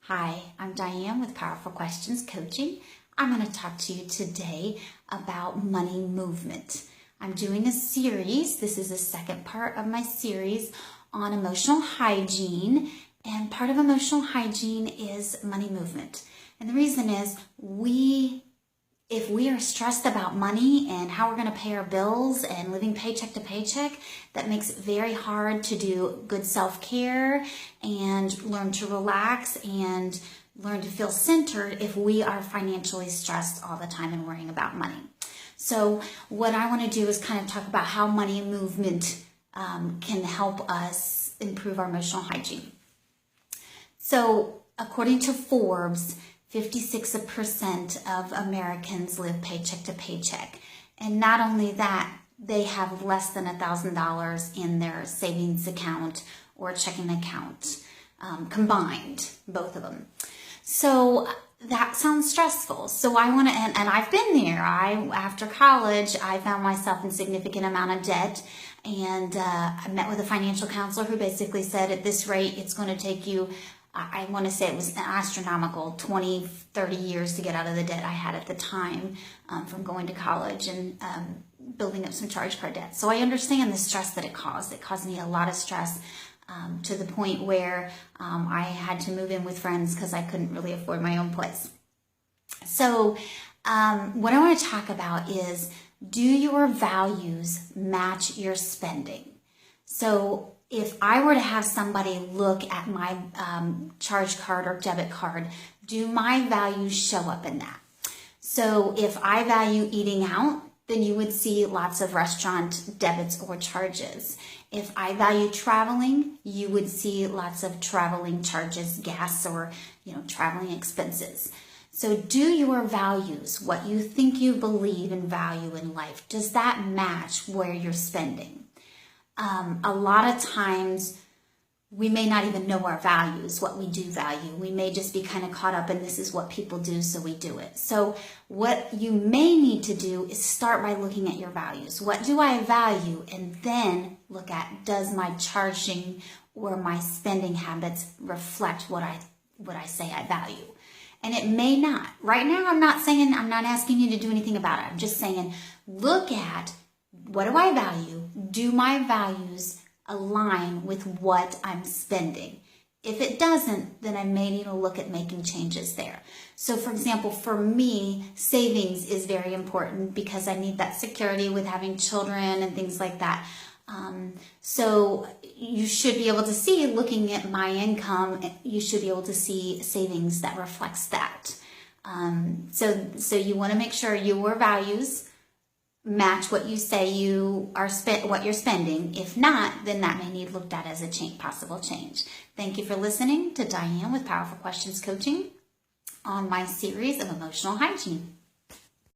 Hi, I'm Diane with Powerful Questions Coaching. I'm going to talk to you today about money movement. I'm doing a series. This is the second part of my series on emotional hygiene, and part of emotional hygiene is money movement. And the reason is if we are stressed about money and how we're going to pay our bills and living paycheck to paycheck, that makes it very hard to do good self-care and learn to relax and learn to feel centered if we are financially stressed all the time and worrying about money. So what I want to do is kind of talk about how money movement can help us improve our emotional hygiene. So according to Forbes, 56% of Americans live paycheck to paycheck. And not only that, they have less than $1,000 in their savings account or checking account, combined, both of them. So that sounds stressful. So I want to, and I've been there. After college, I found myself in significant amount of debt. And I met with a financial counselor who basically said, at this rate, it's going to take you, I want to say it was an astronomical 20, 30 years to get out of the debt I had at the time from going to college and building up some charge card debt. So I understand the stress that it caused. It caused me a lot of stress to the point where I had to move in with friends because I couldn't really afford my own place. So what I want to talk about is, do your values match your spending? So if I were to have somebody look at my charge card or debit card, do my values show up in that? So if I value eating out, then you would see lots of restaurant debits or charges. If I value traveling, you would see lots of traveling charges, gas, or traveling expenses. So do your values, what you think you believe and value in life, does that match where you're spending? A lot of times we may not even know our values, what we do value. We may just be kind of caught up in this is what people do, so we do it. So what you may need to do is start by looking at your values. What do I value? And then look at, does my charging or my spending habits reflect what I say I value? And it may not. Right now, I'm not asking you to do anything about it. I'm just saying, look at, what do I value? Do my values align with what I'm spending? If it doesn't, then I may need to look at making changes there. So for example, for me, savings is very important because I need that security with having children and things like that. So you should be able to see, looking at my income, you should be able to see savings that reflects that. So you want to make sure your values match what you say you are what you're spending. If not, then that may need looked at as a possible change. Thank you for listening to Diane with Powerful Questions Coaching on my series of emotional hygiene.